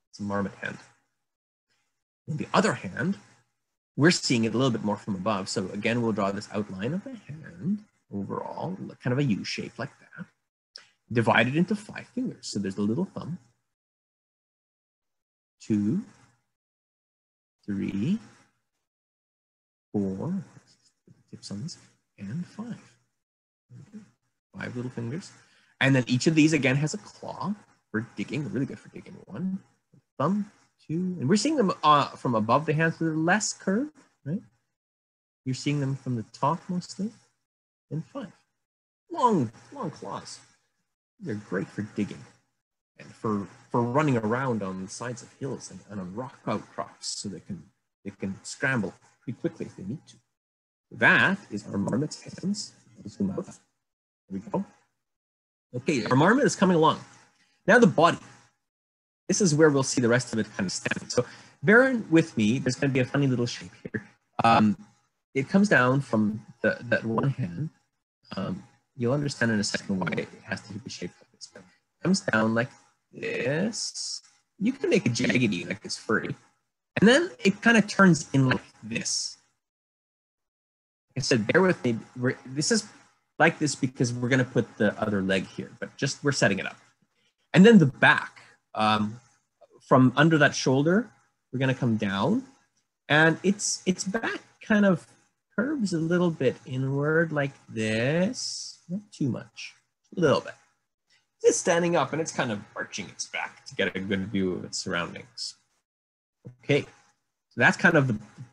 B: It's a marmot hand. On the other hand, we're seeing it a little bit more from above. So again, we'll draw this outline of the hand overall, kind of a U shape like that, divided into 5 fingers. So there's a little thumb, 2, 3, 4, tips on this, and 5. Okay. 5 little fingers. And then each of these again has a claw for digging, really good for digging. 1, thumb, 2, and we're seeing them from above the hand, so they're less curved, right? You're seeing them from the top mostly, and 5. Long claws. They're great for digging and for running around on the sides of hills and on rock outcrops, so they can scramble pretty quickly if they need to. That is our marmot's hands. I'll zoom out. There we go. Okay, our marmot is coming along. Now the body. This is where we'll see the rest of it kind of standing. So bear with me. There's going to be a funny little shape here. It comes down from that one hand. You'll understand in a second why it has to be shaped like this. But it comes down like this. You can make it jaggedy, like it's furry. And then it kind of turns in like this. Like I said, bear with me. This is like this because we're going to put the other leg here, but just we're setting it up. And then the back, from under that shoulder, we're going to come down, and its back kind of curves a little bit inward like this, not too much, a little bit. It's standing up and it's kind of arching its back to get a good view of its surroundings. Okay, so that's kind of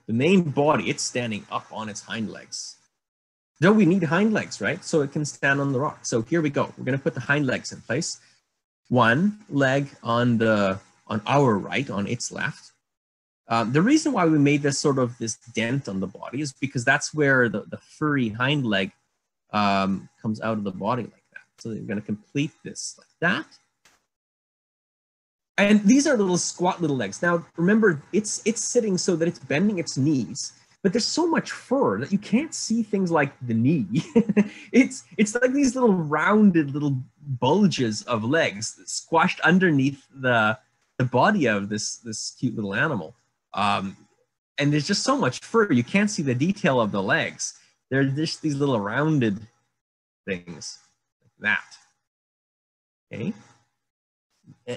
B: the main body. It's standing up on its hind legs. Though we need hind legs, right? So it can stand on the rock. So here we go. We're going to put the hind legs in place. One leg on our right, on its left. The reason why we made this dent on the body is because that's where the furry hind leg comes out of the body like that. So you're going to complete this like that. And these are little squat little legs. Now remember, it's sitting so that it's bending its knees, but there's so much fur that you can't see things like the knee. it's like these little rounded little bulges of legs squashed underneath the body of this cute little animal. And there's just so much fur, you can't see the detail of the legs. They're just these little rounded things like that. Okay.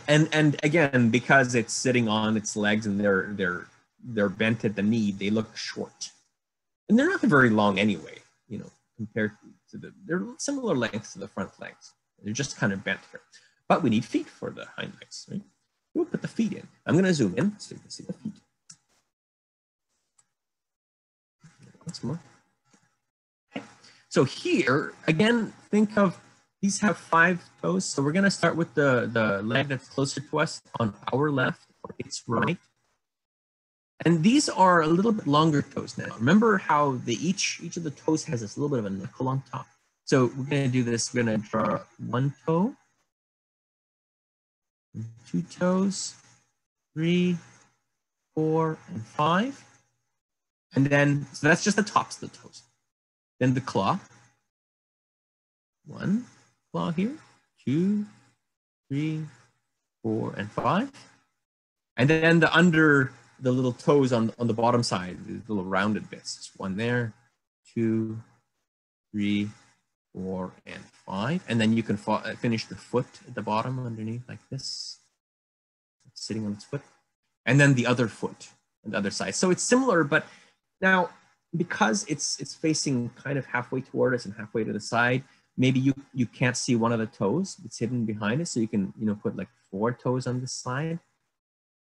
B: And again, because it's sitting on its legs and they're bent at the knee, they look short. And they're not very long anyway, compared to they're similar length to the front legs. They're just kind of bent here. But we need feet for the hind legs, right? We'll put the feet in. I'm going to zoom in so you can see the feet. Once more. Okay. So here, again, think of these have 5 toes. So we're going to start with the leg that's closer to us on our left or its right. And these are a little bit longer toes now. Remember how each of the toes has this little bit of a knuckle on top. So we're going to do this. We're going to draw 1 toe, 2 toes, 3, 4, and 5. And then, so that's just the tops of the toes. Then the claw. 1 claw here, 2, 3, 4, and 5. And then the little toes on the bottom side, the little rounded bits. Just 1 there, 2, 3, 4, and 5. And then you can finish the foot at the bottom underneath like this, sitting on its foot. And then the other foot on the other side. So it's similar, but now because it's facing kind of halfway toward us and halfway to the side, maybe you can't see one of the toes. It's hidden behind it. So you can, put like 4 toes on this side.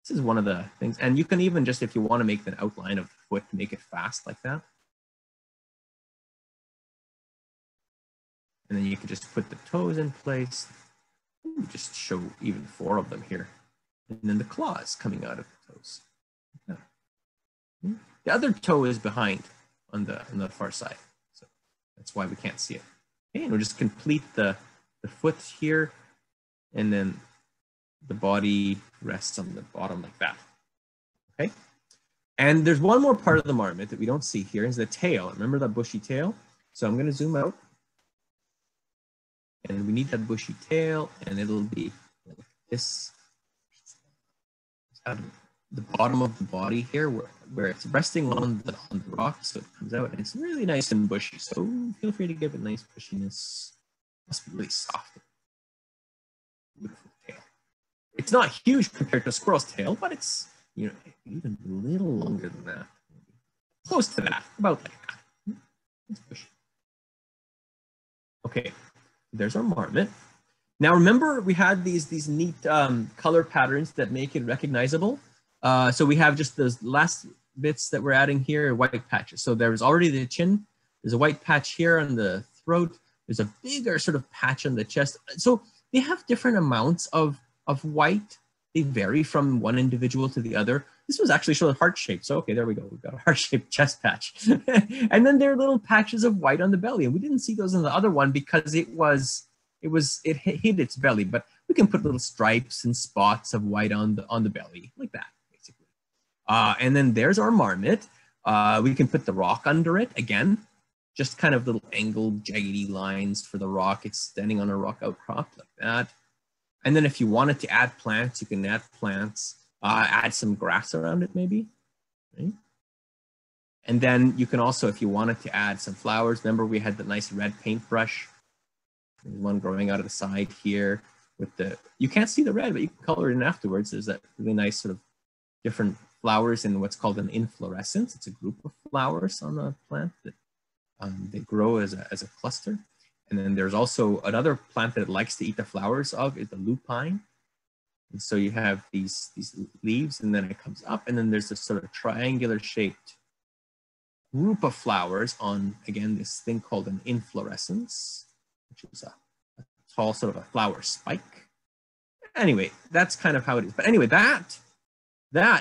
B: This is one of the things. And you can even just, if you want to make the outline of the foot, make it fast like that. And then you can just put the toes in place. Just show even 4 of them here. and then the claws coming out of the toes. Yeah. The other toe is behind on the far side, so that's why we can't see it. Okay, and we'll just complete the foot here, and then the body rests on the bottom like that. Okay, and there's one more part of the marmot that we don't see here, is the tail. Remember that bushy tail? So I'm going to zoom out, and we need that bushy tail, and it'll be like this. The bottom of the body here, where it's resting on the rock, so it comes out, and it's really nice and bushy. So feel free to give it nice bushiness. It must be really soft. Beautiful tail. It's not huge compared to a squirrel's tail, but it's, you know, even a little longer than that. Close to that, about like that. It's bushy. Okay, there's our marmot. Now remember, we had these neat color patterns that make it recognizable. So we have just those last bits that we're adding here, white patches. So there's already the chin. There's a white patch here on the throat. There's a bigger sort of patch on the chest. So they have different amounts of white. They vary from one individual to the other. This was actually sort of heart-shaped. So okay, there we go. We've got a heart-shaped chest patch. And then there are little patches of white on the belly. And we didn't see those in the other one because it hid its belly. But we can put little stripes and spots of white on the belly, like that, basically. And then there's our marmot. We can put the rock under it again. Just kind of little angled, jaggedy lines for the rock extending on a rock outcrop like that. And then if you wanted to add plants, you can add plants, add some grass around it maybe. Right? And then you can also, if you wanted to add some flowers, remember we had the nice red paintbrush. There's one growing out of the side here with you can't see the red, but you can color it in afterwards. There's that really nice sort of different flowers in what's called an inflorescence. It's a group of flowers on a plant that they grow as a cluster. And then there's also another plant that it likes to eat the flowers of, is the lupine. And so you have these leaves, and then it comes up, and then there's this sort of triangular shaped group of flowers on, again, this thing called an inflorescence, which is a tall sort of a flower spike. Anyway, that's kind of how it is. But anyway, that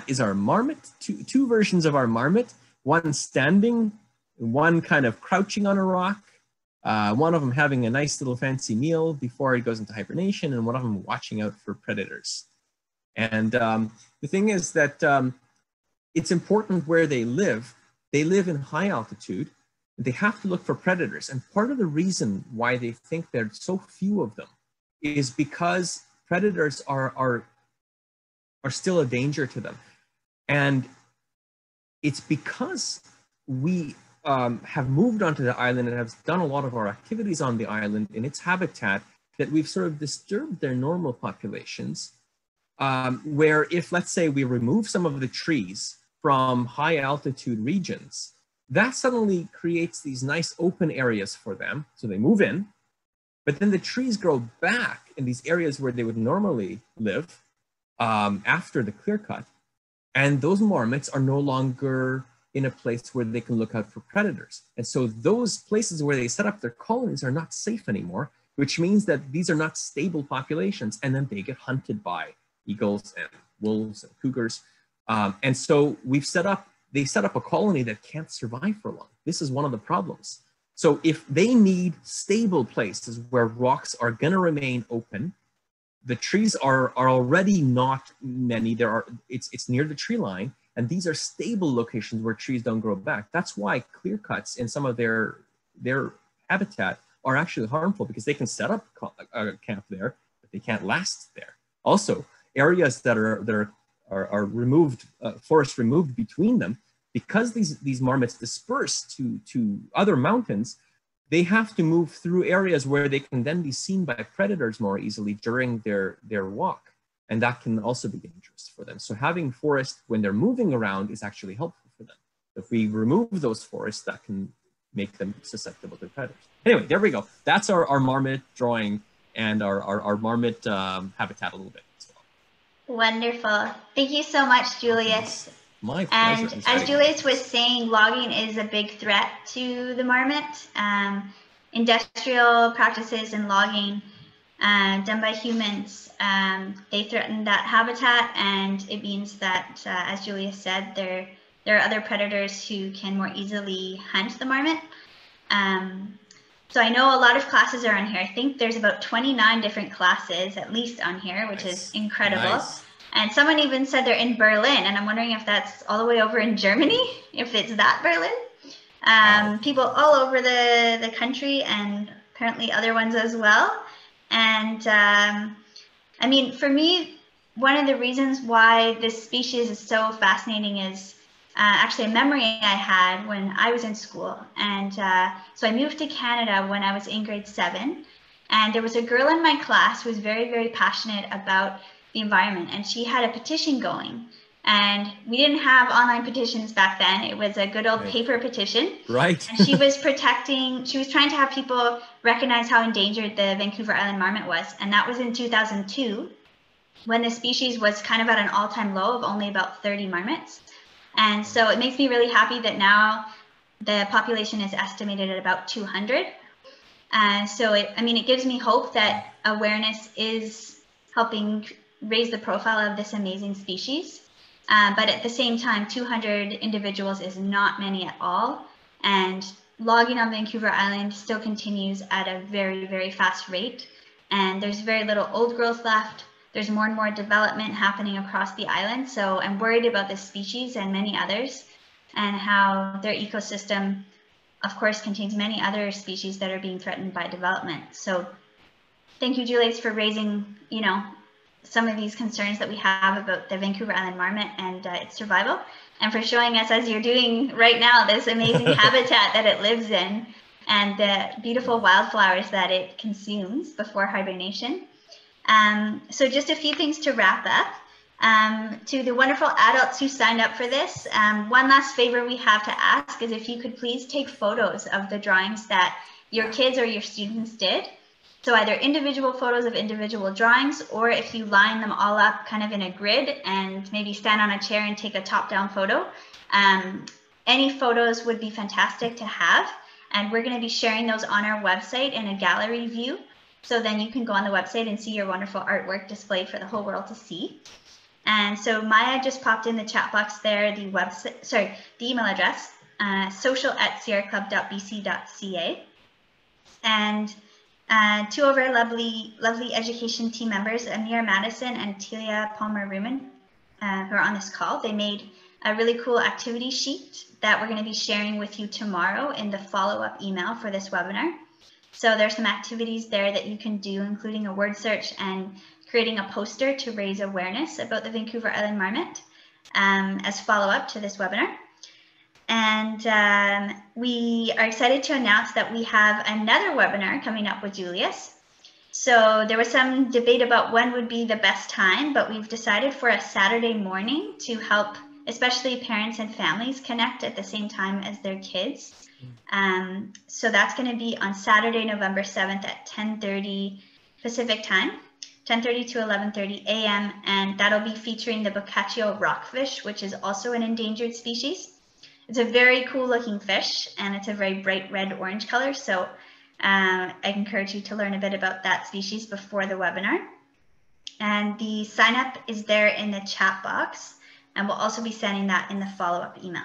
B: is our marmot, two versions of our marmot, one standing, one kind of crouching on a rock, one of them having a nice little fancy meal before it goes into hibernation, and one of them watching out for predators. And the thing is that it's important where they live. They live in high altitude. They have to look for predators. And part of the reason why they think there's so few of them is because predators are still a danger to them. And it's because we have moved onto the island and have done a lot of our activities on the island in its habitat that we've sort of disturbed their normal populations, where if, let's say, we remove some of the trees from high altitude regions, that suddenly creates these nice open areas for them. So they move in, but then the trees grow back in these areas where they would normally live after the clear cut. And those marmots are no longer in a place where they can look out for predators. And so those places where they set up their colonies are not safe anymore, which means that these are not stable populations, and then they get hunted by eagles and wolves and cougars. And so they set up a colony that can't survive for long. This is one of the problems. So if they need stable places where rocks are gonna remain open, the trees are already not many. It's near the tree line, and these are stable locations where trees don't grow back. That's why clear cuts in some of their habitat are actually harmful, because they can set up a camp there, but they can't last there. Also, areas that are removed, forests removed between them, because these marmots disperse to other mountains, they have to move through areas where they can then be seen by predators more easily during their walk. And that can also be dangerous for them. So having forest when they're moving around is actually helpful for them. If we remove those forests, that can make them susceptible to predators. Anyway, there we go. That's our marmot drawing and our marmot habitat a little bit as well.
A: Wonderful. Thank you so much, Julius.
B: My pleasure.
A: And as Julius was saying, logging is a big threat to the marmot. Industrial practices in logging done by humans. They threaten that habitat, and it means that, as Julius said, there are other predators who can more easily hunt the marmot. So I know a lot of classes are on here. I think there's about 29 different classes at least on here, which is incredible.
B: Nice.
A: And someone even said they're in Berlin, and I'm wondering if that's all the way over in Germany, if it's that Berlin.
B: Wow.
A: People all over the country, and apparently other ones as well. And I mean, for me, one of the reasons why this species is so fascinating is actually a memory I had when I was in school. And so I moved to Canada when I was in grade 7. And there was a girl in my class who was very, very passionate about the environment. And she had a petition going. And we didn't have online petitions back then. It was a good old paper petition.
B: Right.
A: And she was she was trying to have people recognize how endangered the Vancouver Island marmot was. And that was in 2002, when the species was kind of at an all-time low of only about 30 marmots. And so it makes me really happy that now the population is estimated at about 200. So it gives me hope that awareness is helping raise the profile of this amazing species. But at the same time, 200 individuals is not many at all. And logging on Vancouver Island still continues at a very, very fast rate. And there's very little old growth left. There's more and more development happening across the island. So I'm worried about this species and many others, and how their ecosystem, of course, contains many other species that are being threatened by development. So thank you, Julius, for raising, some of these concerns that we have about the Vancouver Island marmot and its survival, and for showing us, as you're doing right now, this amazing habitat that it lives in, and the beautiful wildflowers that it consumes before hibernation. So just a few things to wrap up. To the wonderful adults who signed up for this, one last favor we have to ask is if you could please take photos of the drawings that your kids or your students did. So either individual photos of individual drawings, or if you line them all up kind of in a grid and maybe stand on a chair and take a top-down photo. Any photos would be fantastic to have. And we're going to be sharing those on our website in a gallery view. So then you can go on the website and see your wonderful artwork displayed for the whole world to see. And so Maya just popped in the chat box there the email address, social@sierraclub.bc.ca. And two of our lovely education team members, Amir Madison and Telia Palmer-Ruman, who are on this call, they made a really cool activity sheet that we're going to be sharing with you tomorrow in the follow-up email for this webinar. So there's some activities there that you can do, including a word search and creating a poster to raise awareness about the Vancouver Island marmot as follow-up to this webinar. And we are excited to announce that we have another webinar coming up with Julius. So there was some debate about when would be the best time, but we've decided for a Saturday morning to help especially parents and families connect at the same time as their kids. So that's going to be on Saturday, November 7th at 10:30 Pacific time, 10:30 to 11:30 a.m. And that'll be featuring the Boccaccio rockfish, which is also an endangered species. It's a very cool looking fish, and it's a very bright red-orange color. So I encourage you to learn a bit about that species before the webinar. And the sign up is there in the chat box, and we'll also be sending that in the follow-up email.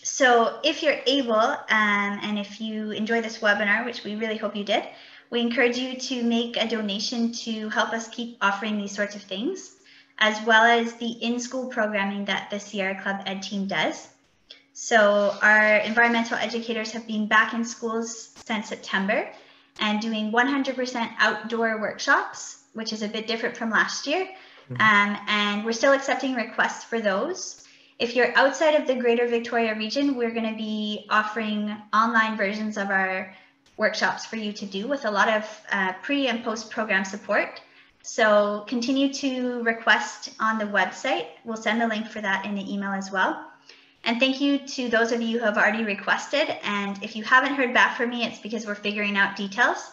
A: So if you're able, and if you enjoy this webinar, which we really hope you did, we encourage you to make a donation to help us keep offering these sorts of things, as well as the in-school programming that the Sierra Club Ed team does. So our environmental educators have been back in schools since September and doing 100% outdoor workshops, which is a bit different from last year. And we're still accepting requests for those. If you're outside of the Greater Victoria region, we're going to be offering online versions of our workshops for you to do with a lot of pre and post program support. So continue to request on the website. We'll send the link for that in the email as well. And thank you to those of you who have already requested. And if you haven't heard back from me, it's because we're figuring out details.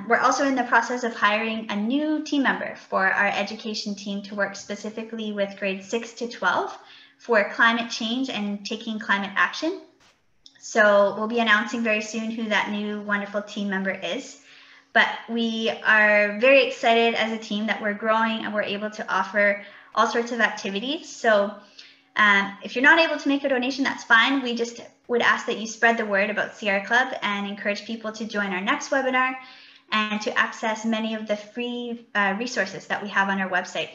A: We're also in the process of hiring a new team member for our education team to work specifically with grades 6 to 12 for climate change and taking climate action. So we'll be announcing very soon who that new wonderful team member is. But we are very excited as a team that we're growing and we're able to offer all sorts of activities. So if you're not able to make a donation, that's fine. We just would ask that you spread the word about CR Club and encourage people to join our next webinar and to access many of the free resources that we have on our website.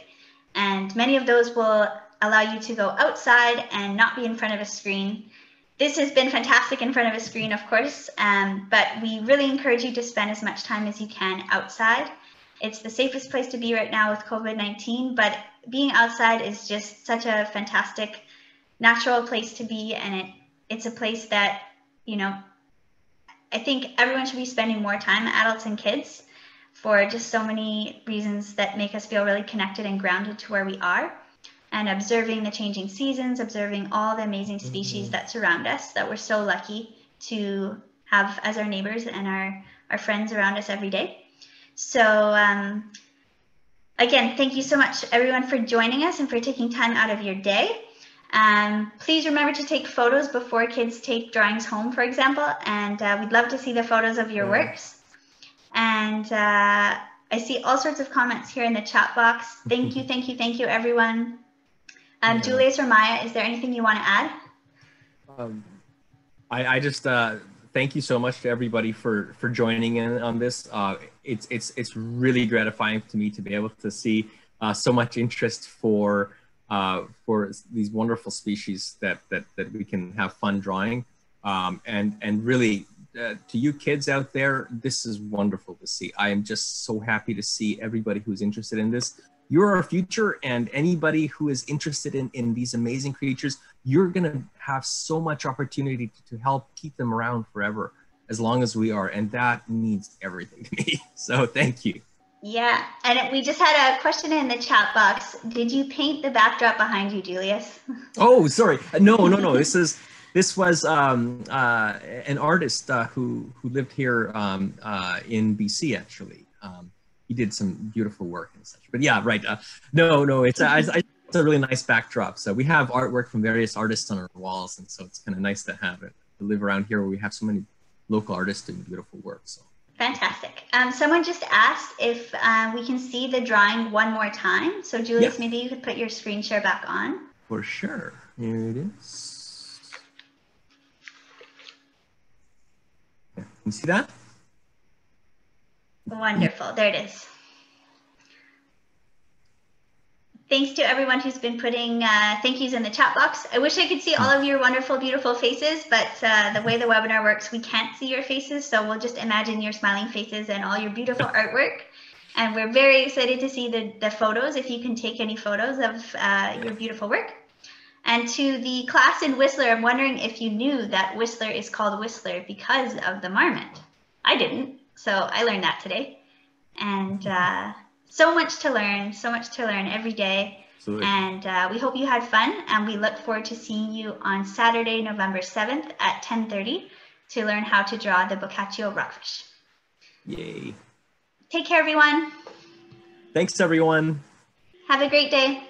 A: And many of those will allow you to go outside and not be in front of a screen. This has been fantastic in front of a screen, of course, but we really encourage you to spend as much time as you can outside. It's the safest place to be right now with COVID-19, but being outside is just such a fantastic, natural place to be, and it's a place that, you know, I think everyone should be spending more time, adults and kids, for just so many reasons that make us feel really connected and grounded to where we are, and observing the changing seasons, observing all the amazing species that surround us that we're so lucky to have as our neighbors and our friends around us every day. So again, thank you so much everyone for joining us and for taking time out of your day. Please remember to take photos before kids take drawings home, for example, and we'd love to see the photos of your works. And I see all sorts of comments here in the chat box. Thank you, thank you, thank you, everyone. Julius or Maya, is there anything you want to add?
B: I just thank you so much to everybody for joining in on this. It's really gratifying to me to be able to see so much interest for these wonderful species that we can have fun drawing, and really to you kids out there, this is wonderful to see. I am just so happy to see everybody who's interested in this. You're our future, and anybody who is interested in these amazing creatures, you're gonna have so much opportunity to help keep them around forever, as long as we are, and that means everything to me. So thank you.
A: Yeah, and we just had a question in the chat box. Did you paint the backdrop behind you, Julius?
B: Oh, sorry. No. This was an artist who lived here in BC, actually. He did some beautiful work and such. But yeah, right. No, it's a really nice backdrop. So we have artwork from various artists on our walls, and so it's kind of nice to have it, to live around here where we have so many local artists doing beautiful work. So
A: fantastic. Someone just asked if we can see the drawing one more time. So Julius, maybe you could put your screen share back on.
B: For sure. Here it is. Yeah. You see that?
A: Wonderful. There it is. Thanks to everyone who's been putting thank yous in the chat box. I wish I could see all of your wonderful, beautiful faces, but the way the webinar works, we can't see your faces. So we'll just imagine your smiling faces and all your beautiful artwork. And we're very excited to see the photos, if you can take any photos of your beautiful work. And to the class in Whistler, I'm wondering if you knew that Whistler is called Whistler because of the marmot. I didn't, so I learned that today. And so much to learn every day. Absolutely. And we hope you had fun, and we look forward to seeing you on Saturday, November 7th at 10:30 to learn how to draw the Boccaccio rockfish.
B: Yay.
A: Take care, everyone.
B: Thanks, everyone.
A: Have a great day.